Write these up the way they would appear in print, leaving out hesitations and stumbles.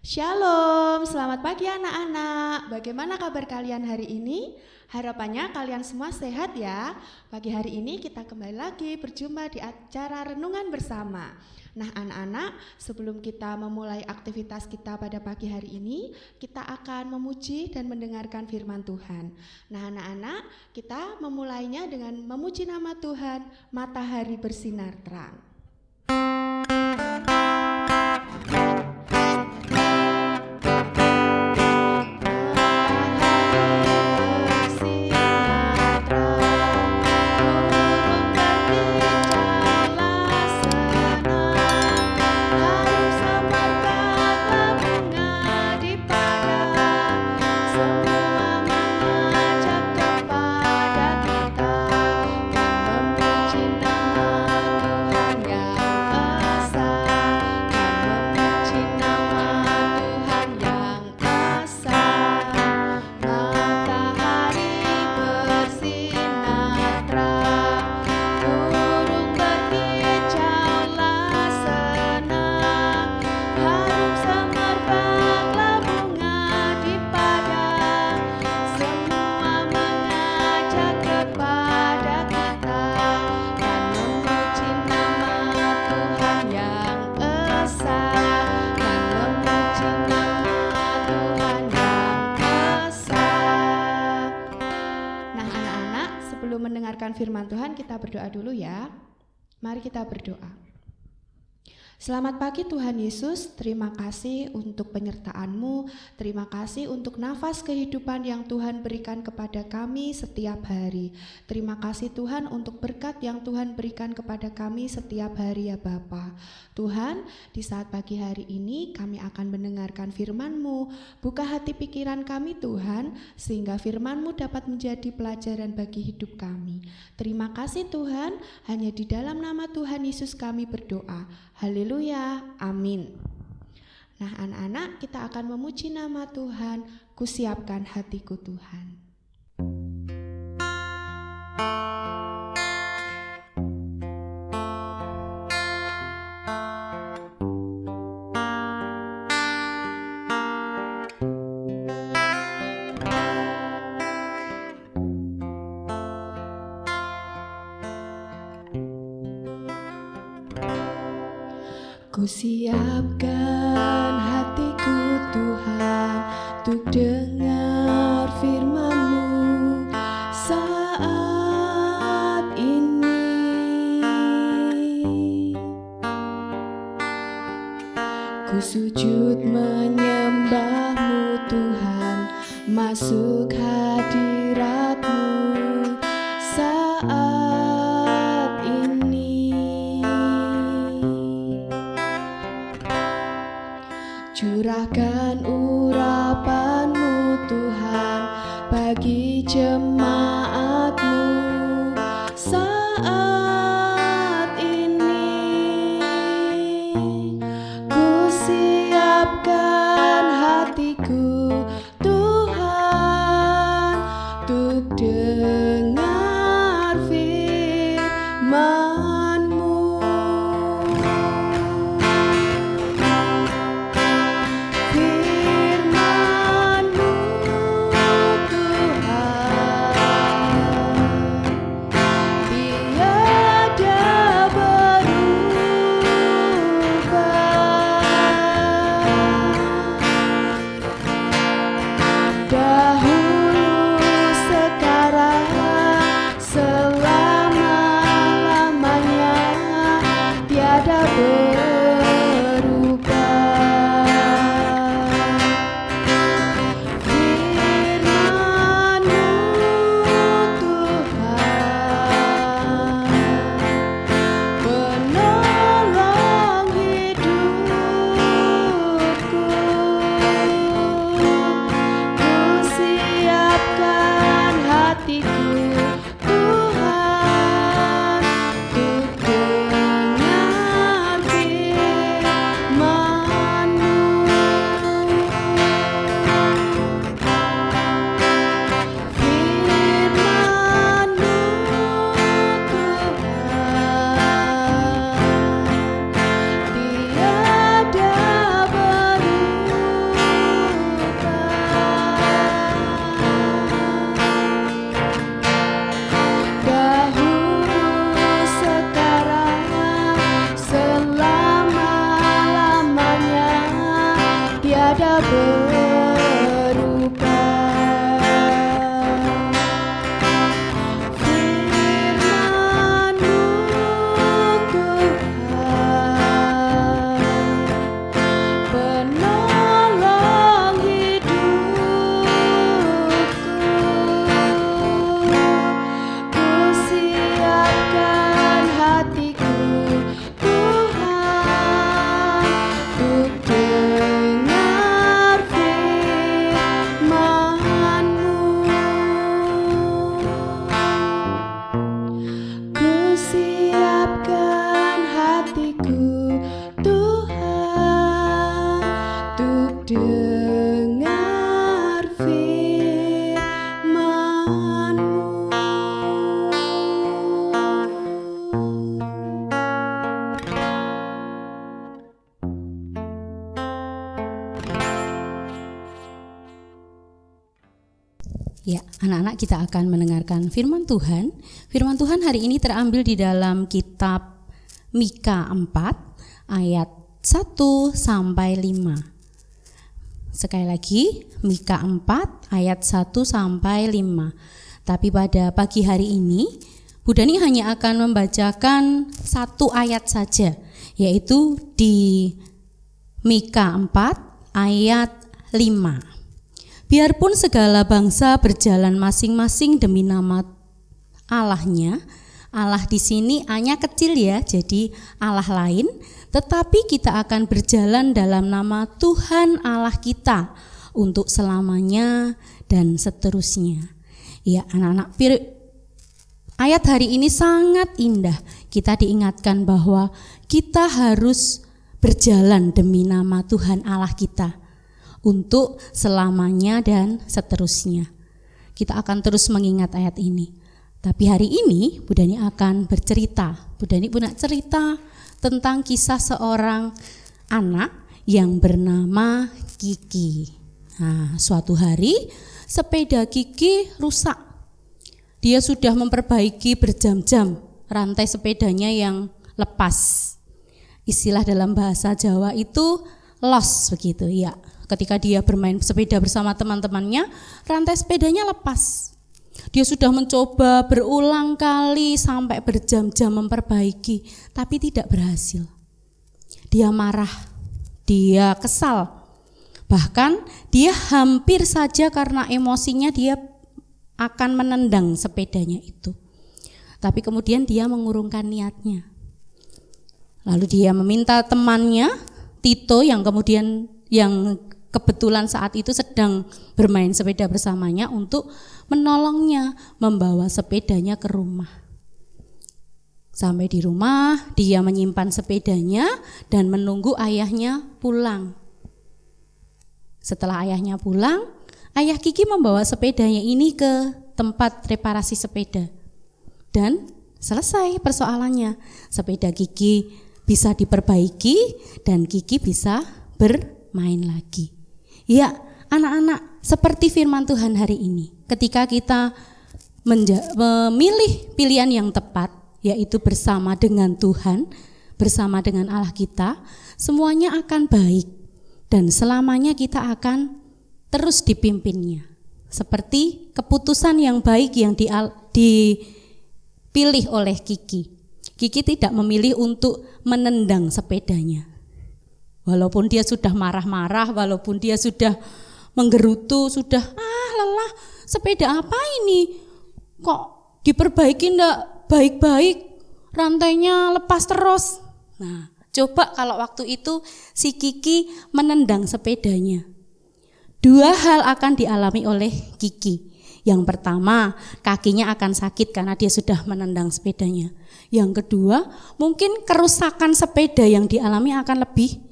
Shalom, selamat pagi anak-anak. Bagaimana kabar kalian hari ini? Harapannya kalian semua sehat ya. Pagi hari ini kita kembali lagi berjumpa di acara renungan bersama. Nah anak-anak, sebelum kita memulai aktivitas kita pada pagi hari ini, kita akan memuji dan mendengarkan firman Tuhan. Nah anak-anak, kita memulainya dengan memuji nama Tuhan, matahari bersinar terang. Firman Tuhan, kita berdoa dulu ya. Mari kita berdoa. Selamat pagi Tuhan Yesus, terima kasih untuk penyertaan-Mu, terima kasih untuk nafas kehidupan yang Tuhan berikan kepada kami setiap hari. Terima kasih Tuhan untuk berkat yang Tuhan berikan kepada kami setiap hari ya Bapa. Tuhan, di saat pagi hari ini kami akan mendengarkan firman-Mu. Buka hati pikiran kami Tuhan, sehingga firman-Mu dapat menjadi pelajaran bagi hidup kami. Terima kasih Tuhan, hanya di dalam nama Tuhan Yesus kami berdoa. Haleluya, amin. Nah anak-anak, kita akan memuji nama Tuhan, kusiapkan hatiku Tuhan. Kusiapkan hatiku Tuhan untuk dengar firman-Mu saat ini. Ku sujud menyembah-Mu Tuhan, masuk hadirat-Mu saat ini. Curahkan urapan-Mu Tuhan bagi jemaat-Mu saat ini. Ku siapkan hatiku Tuhan untuk dengar firman-Mu. Firman-Mu Tuhan Ya, anak-anak, kita akan mendengarkan firman Tuhan. Firman Tuhan hari ini terambil di dalam kitab Mika 4 ayat 1 sampai 5. Sekali lagi, Mika 4 ayat 1 sampai 5. Tapi pada pagi hari ini, Bu Dani hanya akan membacakan satu ayat saja, yaitu di Mika 4 ayat 5. Biarpun segala bangsa berjalan masing-masing demi nama Allahnya, Allah di sini A-nya kecil ya, jadi Allah lain, tetapi kita akan berjalan dalam nama Tuhan Allah kita untuk selamanya dan seterusnya. Ya, anak-anak, ayat hari ini sangat indah. Kita diingatkan bahwa kita harus berjalan demi nama Tuhan Allah kita untuk selamanya dan seterusnya. Kita akan terus mengingat ayat ini. Tapi hari ini Bu Dani akan bercerita. Bu Dani punya cerita tentang kisah seorang anak yang bernama Kiki. Nah, suatu hari sepeda Kiki rusak. Dia sudah memperbaiki berjam-jam rantai sepedanya yang lepas. Istilah dalam bahasa Jawa itu los begitu ya. Ketika dia bermain sepeda bersama teman-temannya, rantai sepedanya lepas. Dia sudah mencoba berulang kali sampai berjam-jam memperbaiki, tapi tidak berhasil. Dia marah, dia kesal. Bahkan dia hampir saja karena emosinya dia akan menendang sepedanya itu. Tapi kemudian dia mengurungkan niatnya. Lalu dia meminta temannya, Tito, yang kebetulan saat itu sedang bermain sepeda bersamanya, untuk menolongnya membawa sepedanya ke rumah. Sampai di rumah, dia menyimpan sepedanya dan menunggu ayahnya pulang. Setelah ayahnya pulang, ayah Kiki membawa sepedanya ini ke tempat reparasi sepeda. Dan selesai persoalannya. Sepeda Kiki bisa diperbaiki dan Kiki bisa bermain lagi. Ya, anak-anak, seperti firman Tuhan hari ini, ketika kita memilih pilihan yang tepat, yaitu bersama dengan Tuhan, bersama dengan Allah kita, semuanya akan baik dan selamanya kita akan terus dipimpinnya. Seperti keputusan yang baik yang dipilih oleh Kiki. Kiki tidak memilih untuk menendang sepedanya. Walaupun dia sudah marah-marah, walaupun dia sudah menggerutu, sudah lelah, sepeda apa ini? Kok diperbaiki enggak baik-baik, rantainya lepas terus. Nah, coba kalau waktu itu si Kiki menendang sepedanya. Dua hal akan dialami oleh Kiki. Yang pertama, kakinya akan sakit karena dia sudah menendang sepedanya. Yang kedua, mungkin kerusakan sepeda yang dialami akan lebih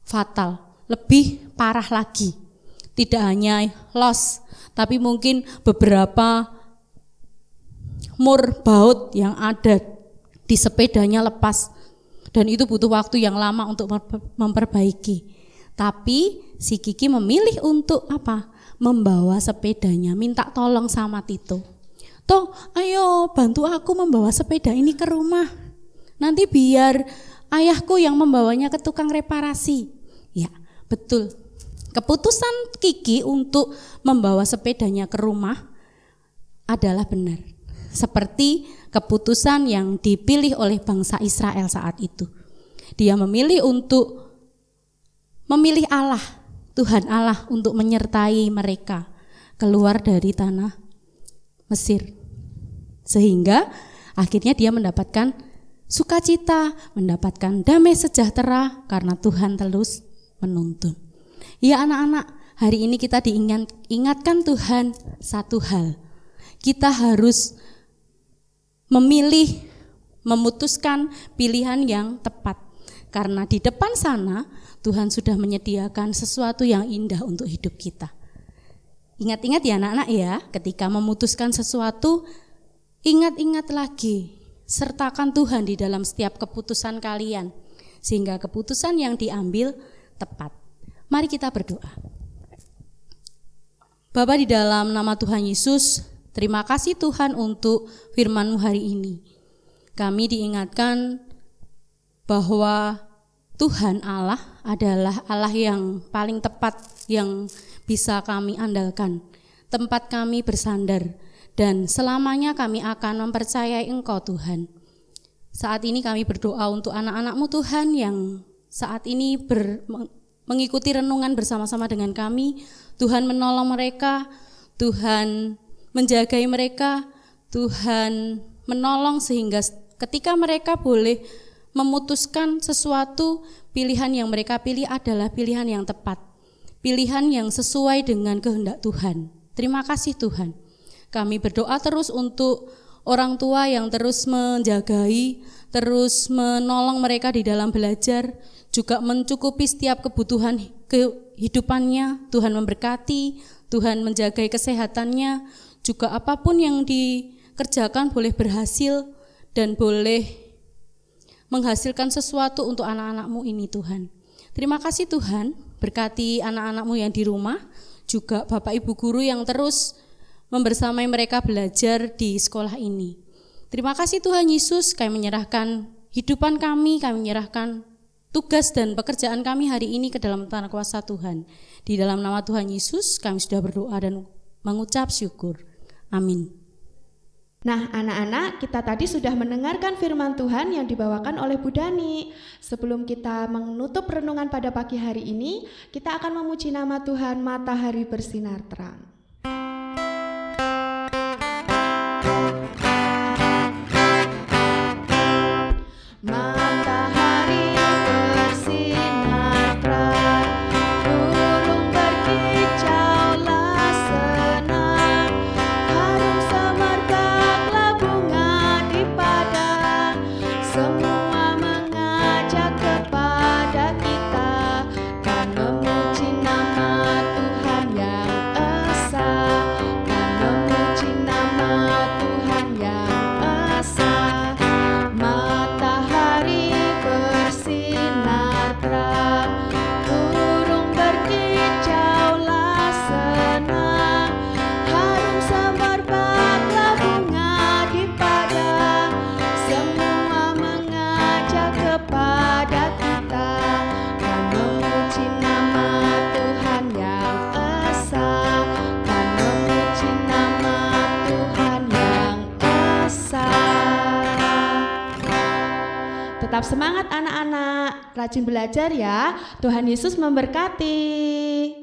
fatal, lebih parah lagi. Tidak hanya loss, tapi mungkin beberapa mur baut yang ada di sepedanya lepas, dan itu butuh waktu yang lama untuk memperbaiki. Tapi si Kiki memilih untuk apa? Membawa sepedanya, minta tolong sama Tito. Toh, ayo bantu aku membawa sepeda ini ke rumah. Nanti biar ayahku yang membawanya ke tukang reparasi. Ya, betul. Keputusan Kiki untuk membawa sepedanya ke rumah adalah benar. Seperti keputusan yang dipilih oleh bangsa Israel saat itu. Dia memilih Allah, Tuhan Allah untuk menyertai mereka keluar dari tanah Mesir. Sehingga akhirnya dia mendapatkan sukacita, mendapatkan damai sejahtera karena Tuhan terus menuntun. Ya anak-anak, hari ini kita diingatkan Tuhan satu hal. Kita harus memilih, memutuskan pilihan yang tepat. Karena di depan sana Tuhan sudah menyediakan sesuatu yang indah untuk hidup kita. Ingat-ingat ya anak-anak ya, ketika memutuskan sesuatu, ingat-ingat lagi, sertakan Tuhan di dalam setiap keputusan kalian, sehingga keputusan yang diambil tepat. Mari kita berdoa. Bapa, di dalam nama Tuhan Yesus, terima kasih Tuhan untuk firman-Mu hari ini. Kami diingatkan bahwa Tuhan Allah adalah Allah yang paling tepat yang bisa kami andalkan, tempat kami bersandar, dan selamanya kami akan mempercayai Engkau Tuhan. Saat ini kami berdoa untuk anak-anak-Mu Tuhan yang saat ini mengikuti renungan bersama-sama dengan kami. Tuhan menolong mereka, Tuhan menjagai mereka, Tuhan menolong sehingga ketika mereka boleh memutuskan sesuatu, pilihan yang mereka pilih adalah pilihan yang tepat, pilihan yang sesuai dengan kehendak Tuhan. Terima kasih Tuhan. Kami berdoa terus untuk orang tua yang terus menjagai, terus menolong mereka di dalam belajar, juga mencukupi setiap kebutuhan kehidupannya. Tuhan memberkati, Tuhan menjaga kesehatannya, juga apapun yang dikerjakan boleh berhasil dan boleh menghasilkan sesuatu untuk anak-anak-Mu ini Tuhan. Terima kasih Tuhan, berkati anak-anak-Mu yang di rumah, juga Bapak Ibu guru yang terus membersamai mereka belajar di sekolah ini. Terima kasih Tuhan Yesus, kami menyerahkan hidupan kami menyerahkan tugas dan pekerjaan kami hari ini ke dalam tangan kuasa Tuhan. Di dalam nama Tuhan Yesus kami sudah berdoa dan mengucap syukur. Amin. Nah anak-anak, kita tadi sudah mendengarkan firman Tuhan yang dibawakan oleh Bu Dani. Sebelum kita menutup renungan pada pagi hari ini, kita akan memuji nama Tuhan Matahari Bersinar Terang. Matahari bersinar terang, burung berkicaulah senang, harum semerbaklah bunga di padang, semua mengajak kepada kita, kan memuji nama Tuhan yang esa, kan memuji nama Tuhan yang esa. Matahari bersinar terang, burung berkicaulah senang, harum semerbaklah bunga di padang, semua mengajak kepada kita, kan memuji nama Tuhan yang esa, kan memuji nama Tuhan yang esa. Tetap semangat anak-anak, rajin belajar ya. Tuhan Yesus memberkati.